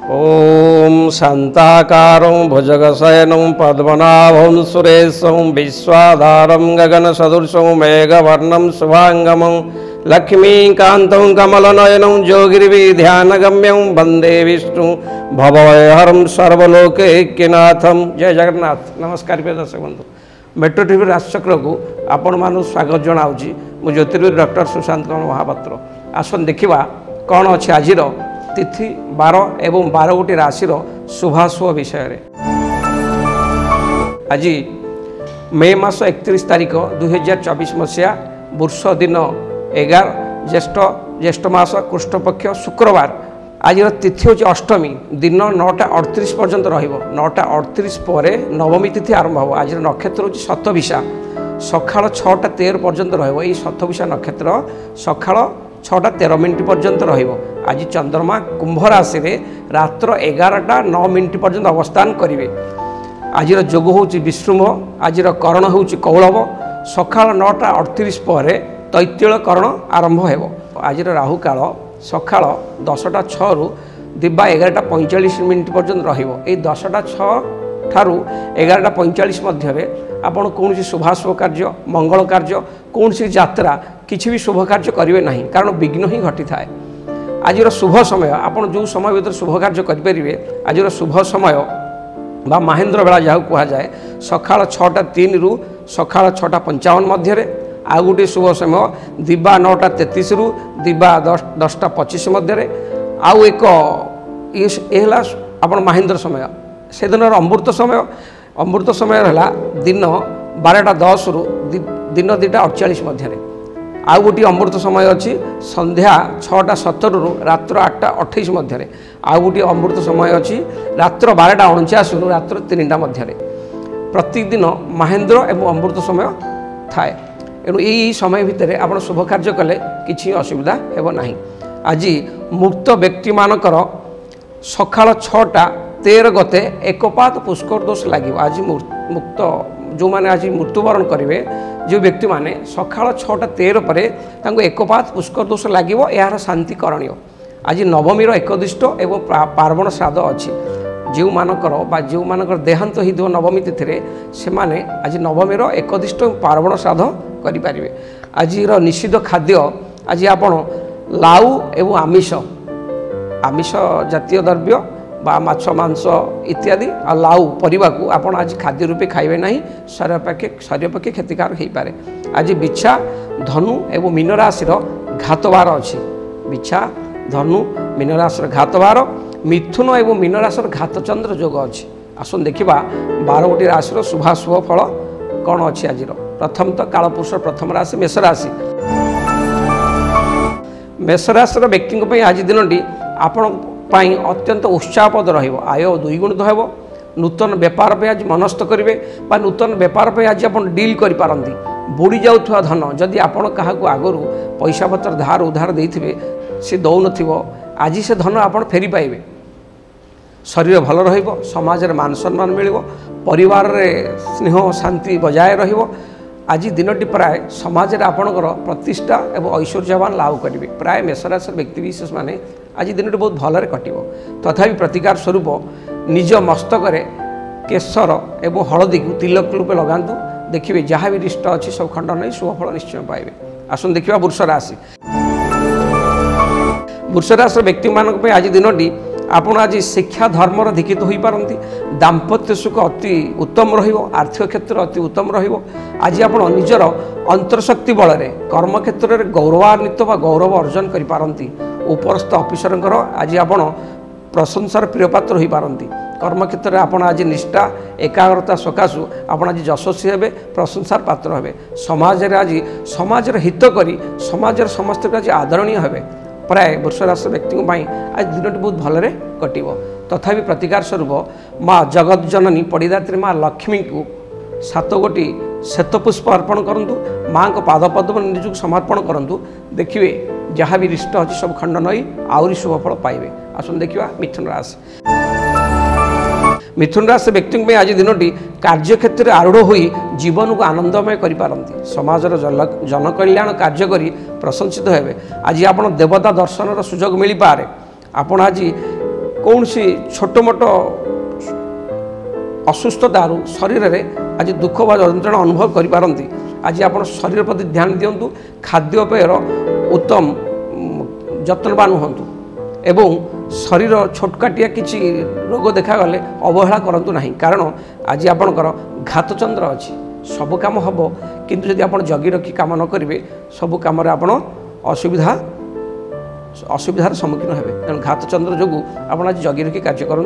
ओम शांताकारं भुजगशयनं पद्मनाभं सुरेशं विश्वाधारं गगनसदृशं मेघवर्णं शुभांगमं लक्ष्मीकान्तं कमलनयनं योगिर्विध्यानगम्यं वंदे विष्णु भवहरं सर्वलोकैक्यनाथं। जय जगन्नाथ। नमस्कार प्रिय दर्शक बंधु, मेट्रो टीवी राजचक्र को आपण मानु स्वागत जनाऊँगी। मु ज्योतिर्विद डॉक्टर सुशांत कुमार महापात्र। आसन देखा कौन अच्छे आज तिथि 12 एवं 12 गोटी राशि शुभाशुभ विषय। आज मे मास 31 तारिख 2024 मसीहा वर्ष दिन 11 ज्येष्ठ मास कृष्णपक्ष शुक्रवार। आज तिथि हूँ अष्टमी। दिन 9:38 पर्यंत रही 9:38 नवमी तिथि आरंभ हो। आज नक्षत्र हूँ शतभिषा। सकाळ 6:13 पर्यंत रही शतभिषा नक्षत्र सकाळ 6:13 पर्यंत रहिबो। आज चंद्रमा कुंभ राशि रे रात्र 11:09 पर्यंत अवस्थान करिवे। आज जोग होउची विश्रुंभ। आज करण होउची कौलव। सकाळ 9:38 पर तैत्तिल करण आरंभ हेबो। आज राहु काल सकाळ 10:06 रु दिबा 11:45 पर्यंत रहिबो। ए 10:06 ठारू 11:45 मध्य आपण कौन शुभाशुभ कार्य मंगल कार्य कौन यात्रा किसी भी शुभ कार्य करेंगे ना, कारण विघ्न ही घटी थाए। आज शुभ समय आपड़ जो समय भर शुभ कार्य करेंगे। आज शुभ समय बा महेन्द्र बेला जहाँ कहुए सकाळ 6:03 रु सकाळ 6:55 मध्य। आउ गोटे शुभ समय दिबा 9:33 रु दिबा 10:25 मध्य। आउ एक ये आप महेन्द्र समय से दिन अमृत समय। अमृत समय है दिन 12:10 रु दिन 2:48 मध्य। आउ गोटी अमृत समय अच्छी संध्या 6:17 रु रात्र 8:28 मध्य। आउ गोटी अमृत समय अच्छी रात्र 12:49 रु रात्र 3टा मध्य। प्रतिदिन महेन्द्र एवं अमृत समय थाए। एणु यही समय भितर आप शुभ कार्य कले किसी असुविधा हेब नहीं। आज मुक्त व्यक्ति मानकर सकाळ 6:13 गते एकपात पुष्कर दोष लगे। आज मुक्त जो मैंने आज मृत्युवरण करेंगे जो व्यक्ति माने सकाळ 6:13 पर एकपात पुष्कर दोष लगे। यार शांति करणीय। आज नवमीर एकदिष्ट एवं पार्वण श्राद्ध अच्छी। जो मानकर जो मानकर देहांत ही नवमी तिथि से माने आज नवमीर एकदिष्ट पार्वण श्राद्ध करें। आज निषिद्ध खाद्य आज आपण लाउ एवं आमिष आमिष जातीय द्रव्य बा माछ मांस इत्यादि आ लाउ परिवा को आपण आज खाद्य रूपे खाइबे नहीं। शरीर पक्षे क्षतिकार हो पारे। आज बिछा धनु एवं मीन राशि घातवार अच्छी। बिछा धनु मीन राशि घातवार मिथुन एवं मीन राशि घातचंद्र जोग अच्छी। आसन देखा 12 गोटी राशि शुभाशुभ फल कौन अच्छी। आज प्रथम तो कालपुरुष प्रथम राशि मेष राशि। मेष राशि व्यक्ति आज दिन आपण अत्यंत उत्साहपद रही। आय द्विगुणित हो। नूतन व्यापार पे आज मनस्थ करेंगे बा नूतन व्यापार पे आज आप डील कर पारती। बुड़ी जाऊा धन जदि आपण क्या आगु पैसा पत्र धार उधार देते सी दौन आज से धन आप फेरी पाइबे। शरीर भल रही। समाज में मान सम्मान मिल परिवार रे स्नेह शांति बजाय रही। आज दिनटी प्राय समाज में आपणकर प्रतिष्ठा एवं ऐश्वर्यवान लाभ करेंगे। प्राय मेषराशि व्यक्ति विशेष माने आज दिनटी बहुत भलरे कटिबो। तथापि प्रतिकार स्वरूप निज मस्तक केशर एवं हलदी को तिलक रूपे लगातु। देखिए जहाँ भी रिष्ट अच्छी सब खंड नहीं शुभफल निश्चय पाइबे। आसन देखा वृष राशि। वृष राशि व्यक्ति मान आज दिनटी आपण आज शिक्षा धर्मर दीक्षित हो पारती। दाम्पत्य सुख अति उत्तम रहिबो। आर्थिक क्षेत्र अति उत्तम रहिबो। आज आप निजर अंतरशक्ति बल कर्म क्षेत्र में गौरवान्वित व गौरव अर्जन कर पारती। उपरस्थ ऑफिसर आज आप प्रशंसार प्रियपात्र हो पारती। कर्म क्षेत्र में आपड़ आज निष्ठा एकाग्रता सकाशु आप आज यशस्वी हे प्रशंसार पात्र हे। समाज आज समाजर हित करी समाजर समस्त आज आदरणीय हे। प्राय वृष राशि व्यक्ति आज दिनटी बहुत भलरे कटिबो। तथापि प्रतिकार स्वरूप माँ जगत जननी पड़िदात्री माँ लक्ष्मी को 7 गोटी श्वेतपुष्प अर्पण करंतु। माँ को पादपद्म निजुक समर्पण करंतु। देखिए जहाँ भी रिष्ट अच्छी सब खंड नई आहरी शुभफल पाइबे। आसन देखा मिथुन राशि। मिथुन राशि व्यक्ति आज दिनटी कार्यक्षेत्र में आरूढ़ हो जीवन को आनंदमय करिपारंती। समाजर जनकल्याण कार्य करी प्रशंसित हेबे। आज आप देवता दर्शन सुजोग मिल पारे। आपण आज कौन सी छोट मोट असुस्थतार शरीर में आज दुख व जंत्रणा अनुभव करें। आज आप शरीर प्रति ध्यान दिंतु, खाद्यपेयर उत्तम जत्नवान हूँ एवं शरीर छोटकाटिया किसी रोग देखागले अवहेला करूँ ना, कारण आज आपणकर घात चंद्र अच्छी सब कम हम किंतु जदि आप जगी रखी काम न करेंगे सब कम आप असुविधार सम्मुखीन हे। तेणु घात चंद्र जो आप आज जगी रखी कार्य करूँ।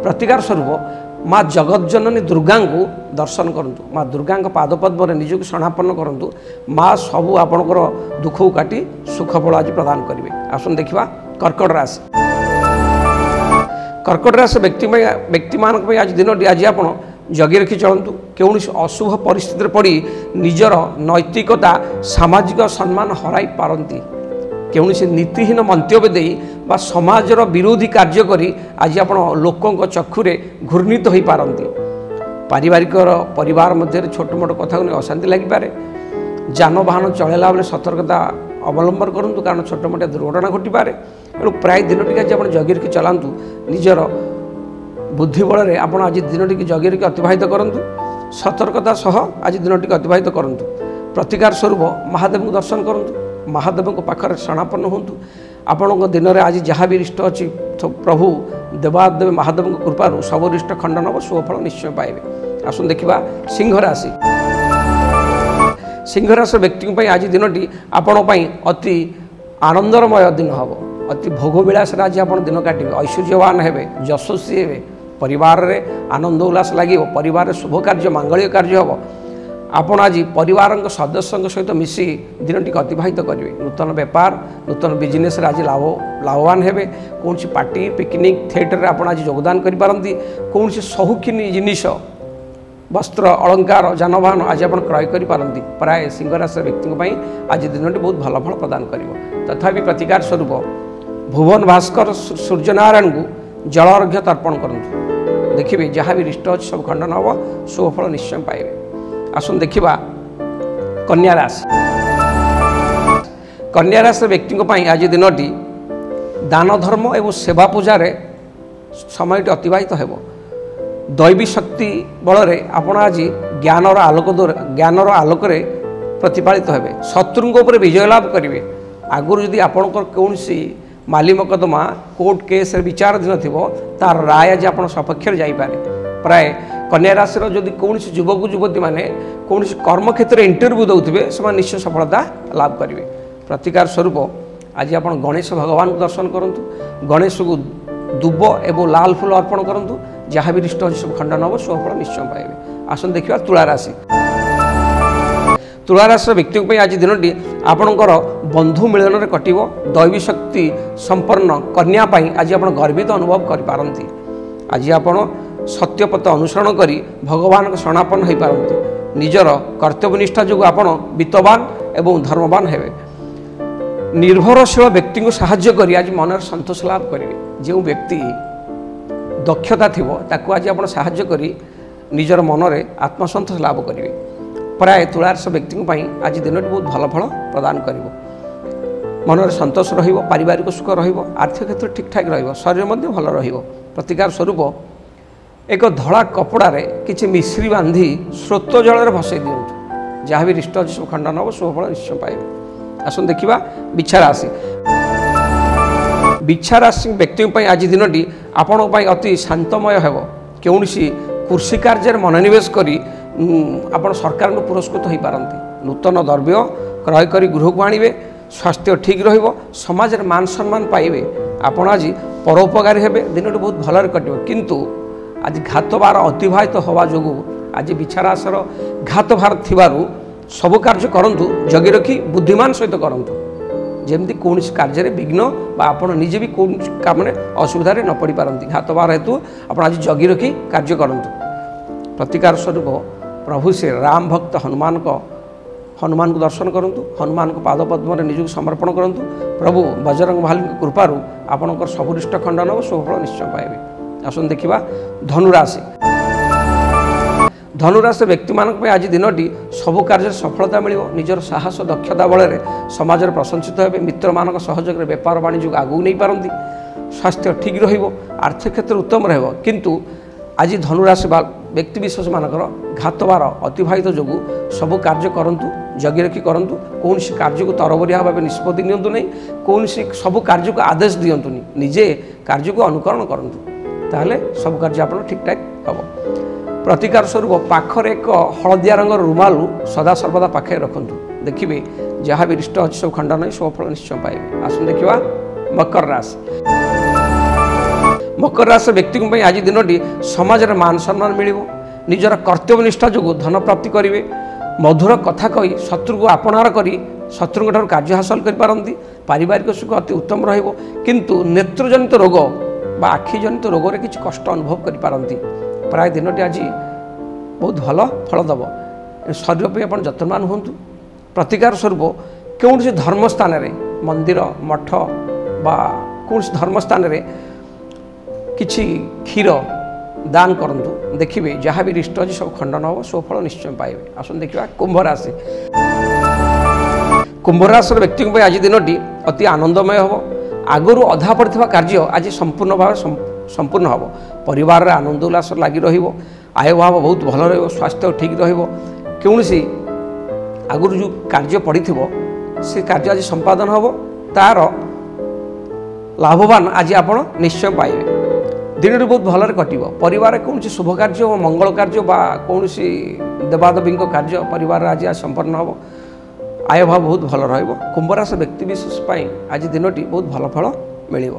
प्रतिकार स्वरूप माँ जगज्जननी दुर्गा को दर्शन करूँ, माँ दुर्गा पादपद्म निजक शरणापन्न करूँ। माँ सबू आपणकर दुख को काटी सुखफल आज प्रदान करेंगे। आसन देखा कर्कट राशि। कर्कट राशि व्यक्ति मान आज दिन आज आप जगी रखी चलतु। कौन अशुभ परिस्थिति पड़ी निजर नैतिकता सामाजिक सम्मान हराई पारती, कौन नीतिहीन मंतव्य दे बा समाजर विरोधी कार्य करी आज आप लोकों चक्षुरे घूर्णित हो पारती। पारिवारिक परिवार मध्य छोट मोट कथा को अशांति लगिपारे। जानवाहन चलैला बेले सतर्कता अवलंबन करूँ, कारण छोट मोट दुर्घटना घटीपे। तेणु प्राय दिन टी आज जगी रखी चलातु, निजर बुद्धि बल आप आज दिन टी जगी रखी अतिबाहित करूँ। सतर्कता सह आज दिन टी अतिबाहित करूँ। प्रतिकार स्वरूप महादेव को दर्शन करूँ, महादेव को पाखर शरणापन्न हूँ। आपण दिन में आज जहाँ भी रिष्ट अच्छी प्रभु देवादेव महादेव कृपार सब रिष्ट खंडन हम शुभफल निश्चय पाइबे। आसन देखा सिंह राशि। सिंह राशि व्यक्ति आज दिन टी आपण अति आनंदमय दिन हम, अति भोगविलास आज आप दिन काटे, ऐश्वर्यवान हे, यशस्वी हे, परिवार रे आनंद उल्लास लगे, परिवार शुभ कार्य मांगल्य कार्य हम। आपण आज परिवार सदस्यों सहित मिसी दिन टी अतिबाहित करेंगे। नूतन व्यापार नूतन बिजनेस आज लाभवान हे। कौन पार्टी पिकनिक थिएटर आप आज योगदान करें। कौन शौकीन जिनिस वस्त्र अलंकार जानवाहन आज आप क्रय करें। प्राय सिंह राशि व्यक्ति आज दिन टी बहुत भल फल प्रदान कर। तथापि प्रतिकार स्वरूप भुवन भास्कर सूर्यनारायण को जल अर्घ्य तर्पण करूँ। देखिए जहाँ भी रिष्ट अच्छे सब खंडन हम, शुभफल निश्चय पाइबे। आसन देखा कन्या राशि। कन्या राशि व्यक्ति आज दिन टी दान धर्म एवं सेवा पूजार समय अतिबाहित हो। दैवी शक्ति बल आप आज ज्ञानर आलोक प्रतिपालित हे। शत्रुओं पर विजय लाभ करेंगे। आगुरी जदि आपणकर कौन माली मकदमा कोर्ट केस विचाराधीन थी तार राय आज आप सपक्ष जापे। प्राय कन्या राशि जदि कौन युवक युवती मैंने कौन कर्म क्षेत्र इंटरव्यू दौथे से निश्चय सफलता लाभ करेंगे। प्रतिकार स्वरूप आज आप गणेश भगवान को दर्शन करूँ। गणेश को दुब एवं लाल फूल अर्पण करूँ। जहाँ भी रिष्ट सब खंडन हम, शुभफल निश्चय पाइबे। आसन देखा तुला राशि। तुला राशि व्यक्ति आज दिन टी आपणकर बंधु मिलन में कटिव। दैवी शक्ति संपन्न कन्या आज आप गर्वित अनुभव करें। आज आप सत्यपथ अनुसरण करी भगवान को शरणापन्न हो पारती। निजर कर्तव्यनिष्ठा जो आप वित्तवान एवं धर्मवान हे। निर्भरशील व्यक्ति को साहाय्य करी आज मन संतोष लाभ करेंगे। जो व्यक्ति दक्षता थी ताकू आज आप साहाय्य करी निजर मन में आत्मसंतोष लाभ करेंगे। प्राय तुलाराशि व्यक्ति आज दिन बहुत भल फल प्रदान कर। मन में संतोष पारिवारिक सुख आर्थिक क्षेत्र ठीक ठाक शरीर भल प्रतिकार स्वरूप एक धड़ा कपड़े किसी मिश्री बांधी स्रोत जल भसई दिंतु। जहाँ भी रिष्ट अच्छे सब खंडन हम, शुभफल निश्चय पाइबे। आसन देखा बिच्छा राशि। बिच्छा राशि व्यक्ति आज दिन टी आपण अति शांतमय हो। कौन कृषि कार्य मनोनिवेश करी आप सरकार को पुरस्कृत हो पारती। नूतन द्रव्य क्रय कर गृह को आणवे। स्वास्थ्य ठीक रमाज मान सम्मान पाइबे। आपण आज परोपकारी हे। दिन टी बहुत भल कटे। किंतु आज घातबार अतिबाहित हवा जो आज बिच्छा राशि घात भार थिबारु सब कार्य करूँ जगी रखी बुद्धिमान सहित करूँ। जमती कौन कार्य विघ्न आप निजे भी कौन काम असुविधा न पड़ पारती। घात बार हेतु आप आज जगी रखी कार्य करूँ। प्रतिकार स्वरूप प्रभु श्री राम भक्त हनुमान को दर्शन करूँ। हनुमान को पादपद्म निजक समर्पण करूँ। प्रभु बजरंग भालू कृपार आपणकर सबुरिष्ट खंडन और शुभफल निश्चय पाइबे। आसन देखा धनुराशि। धनुराशि व्यक्ति आज दिन टी सबु कार्य सफलता मिल। निजर साहस दक्षता बल समाज प्रशंसित हे। मित्र मान सहयोग व्यापार वाणिज्य आगू नहीं पारती। स्वास्थ्य ठीक आर्थिक क्षेत्र उत्तम किंतु आज धनुराशि व्यक्तिशेष मानकर घातबार अतिवाहित जो सबू कार्य करूँ जगी रखी करूँ कौन कार्य को तरबरिया भाव निष्पत्ति नियंतु नहीं कौन सबू कार्य को आदेश दिंतुनि निजे कार्य को अनुकरण करूँ ताहले सब कार्य आप ठीक ठाक हम। प्रतिकार स्वरूप पाखरे एक हलदिया रंगर रुमालू सदा सर्वदा पाखे रखु देखिए जहाँ भी रिष्ट अच्छी सब खंडन नहीं सफल निश्चय पाइबे। आसन देखा मकर राशि। मकर राशि व्यक्ति को आज दिनटी समाज में मान सम्मान मिल निजर कर्तव्यनिष्ठा जो धन प्राप्ति करेंगे मधुर कथा कही शत्रु को आपणार कर शत्रु कार्य हासिल करपारती पारिवारिक सुख अति उत्तम रु नेत्रजनित रोग बा आखिजनित रोग में किसी कष्ट अनुभव करपारती प्राय दिनटी आज बहुत भल फल दब शरीर पर आप जत्नवान हूँ। प्रतिकार स्वरूप कौन धर्म स्थान में मंदिर मठ बा कौन धर्म स्थान में किछि क्षीर दान करंतु देखिए जहाँ भी रिष्ट अच्छी सब खंडन हम सुफल निश्चय पाइबे। आसन देखा कुंभ राशि। कुंभ राशि व्यक्ति आज दिनटी अति आनंदमय हम आगुरी अधा पड़ता कार्य आज संपूर्ण भाव संपूर्ण हम परिवार रे आनंद उल्लास लगी आय भाव बहुत भल स्वास्थ्य ठीक कौन आगुरी जो कार्य पड़ी से कार्य आज संपादन हम तार लाभवान आज आप निश्चय पाइबे। दिन बहुत भलरे कटिब परिवार कौन शुभ कार्य मंगल कार्य बा कौन देवादेवी कार्य परिवार आज संपन्न हम आय भाव बहुत भल रहिबो। कुंभ राशि व्यक्तिशेष आज दिनटी बहुत भल फल मिल।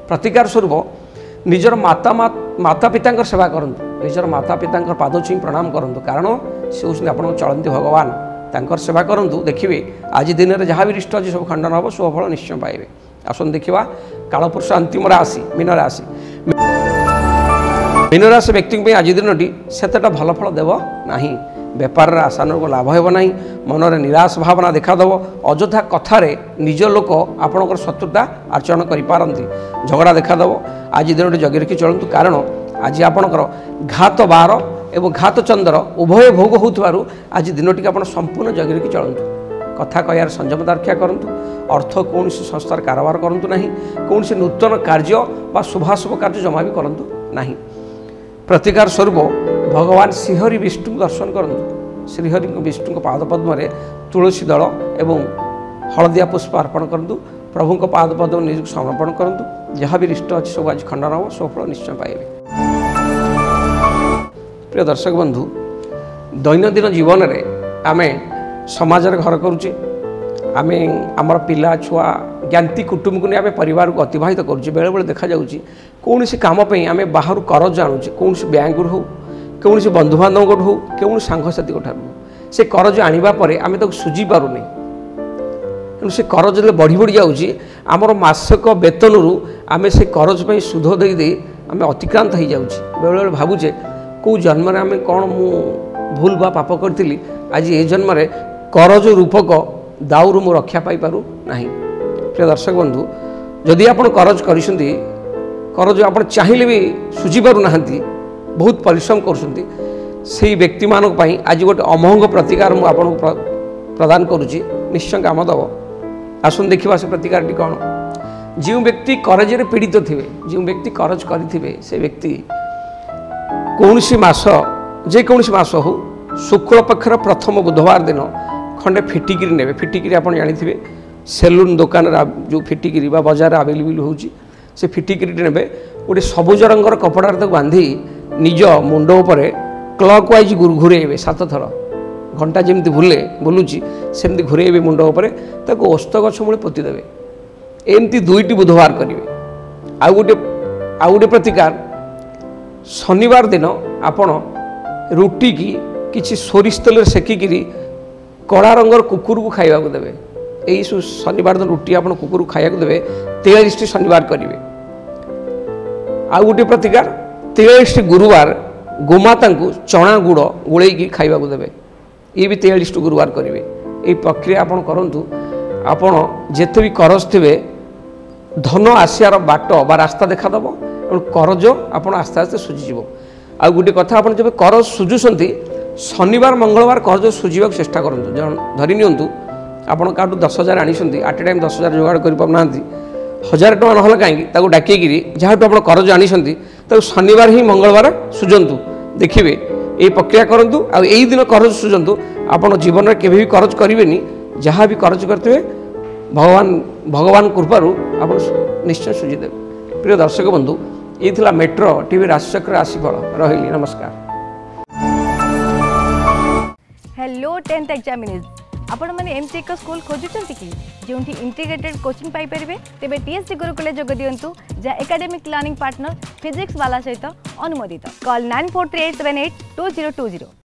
प्रतिकार स्वरूप निजर माता पिता सेवा करूँ निजर माता पिता पाद छुई प्रणाम करूँ कारण से हूँ आप चलती भगवान तांकर सेवा करूँ देखिए आज दिन में जहाँ भी रिष्ट अच्छी सब खंडन हम शुभफल निश्चय पाइबे। आसन देखा कालपुरुष अंतिम राशि मीन राशि। मीन राशि व्यक्ति आज दिनटी सेतटा भल फल देव नहीं बेपार आशानुरूप लाभ हो ना मनरे निराश भावना देखादेव अଯଥା कथारे निज लोक आपणकर शत्रुता आचरण करिपारंती झगड़ा देखादेव आज दिनटी जगी रखी चलतु कारण आज आपणकर घात बार एवं घात चंद्र उभय भोग होउथबारु आज दिनटी आप संपूर्ण जगी रखी चलतु कथा कहार संयमता रक्षा करूँ अर्थ कौन संस्थार कारोबार करूँ ना कौन नूतन कार्य बा शुभाशुभ कार्य जमा भी करूँ ना। प्रतिकार स्वरूप भगवान श्रीहरि विष्णु दर्शन करूँ श्रीहरि विष्णु पादपद्म तुलसी दल एवं हलदिया पुष्प अर्पण करूँ प्रभु पादपद्म निज समर्पण करूँ जहाँ भी रिष्ट अच्छी सब आज खंडन हम सफल निश्चय पाइबे। प्रिय दर्शक बंधु दैनंदिन जीवन में आम समाज घर करुचे आम आमर पिला छुआ ज्ञाति कुटुंब को नहीं आम परिवार को अतिवाहित करुचे बेले बेले देखा जाउची कौन कामपाई आम बाहर करज आणुचे कौन बैंक हो कौन बंधुबांधव हो कौन सांगसाथी ठार से करज आनिबा परे आम ताको सुझी पारुनी तेणु से करज बढ़ी बढ़ी जाऊँगी आमर मासक वेतन रु आम से करज पर सुध दे दे आम अतिक्रांत हो जाऊँगी बेले बेले भावुचे कौ जन्म आम कौन मु भूल बा पाप करी आज ये जन्म करज रूपक दाऊरु मु रक्षा पाई पारु नहीं। प्रिय दर्शक बंधु जदि आप करज करज आप चाहिए भी सुझी पारु नाहंती बहुत परिश्रम करुँच से व्यक्ति मानक आज गोटे अमोघ प्रतिकार मुझे आपको प्रदान करुच्ची निश्चय काम दब। आसन देखा से प्रतिकार कौन जो व्यक्ति करजरे पीड़ित थे जो व्यक्ति करज करेंगे से व्यक्ति कौन मास जेकोसी मास हो शुक्ल पक्षर प्रथम बुधवार दिन खंडे फिटिकिरी ने फिटिकिरी आप जानी सेलून दुकान जो फिटिकिरी बजार आवेलेबल होची से फिटिकिरी ने गोटे सबुज रंगर कपड़ा तक बांधी निज मुंड उपर क्लॉक वाइज घुरेबे 7 थर घंटा जमी बुलूची सेमती घुरेबे मुंड उपर ओस्त गछ मूले पोतीदेवे एमती 2टी बुधवार करेंगे। आउ गोटे प्रतिकार शनिवार दिन आपण रुटी की किसी सोरिष तेल सेकिकी कला रंगर कुकुर को खाइबा को देवे यही शनिवार दिन रुटी आप कुकुर को खाइबा को देवे 43टी शनिवार करेंगे। आउ गोटे प्रतिकार 43टी गुरुवार गोमाता को चना गुड़ गोलैकी खाइबा को देवे ये भी 43टी गुरुवार करेंगे। ये प्रक्रिया आप करूँ आपण जेते भी करज थे धन आसियार बाट बा रास्ता देखा दब करज आप आस्ते आस्ते सुझीज। आ गोटे कथा आप जब करज सुझुंट शनिवार मंगलवार करज सुझा चेष्टा करूँ धरी नियंतु आपण काटू 10,000 आनी एट ए टाइम 10,000 जोगाड़ कर पाना 1000 टଙ୍କା নহଲେ कहीं डाक जहाँ आप करज आनी शनिवार ही मंगलवार सुझंतु देखिए ये प्रक्रिया करूँ आ दिन करज सुझंतु आप जीवन में केवे भी करज करेंगे जहाँ भी करज करते भगवान कृपार आप निश्चय सुझीदेव। प्रिय दर्शक बंधु ये मेट्रो टीवी राशिचक्र राशिफल रही नमस्कार। हेलो 10th एग्जामिनीज आपण मैंने एमती एक स्कूल खोजुंट कि जो इंटीग्रेटेड कोचिंग पाई परिबे तेबे टीएससी गुरुकुल जोग दियंतु जहाँ एकेडमिक लर्निंग पार्टनर फिजिक्स वाला सहित अनुमोदित। कॉल 9438782020।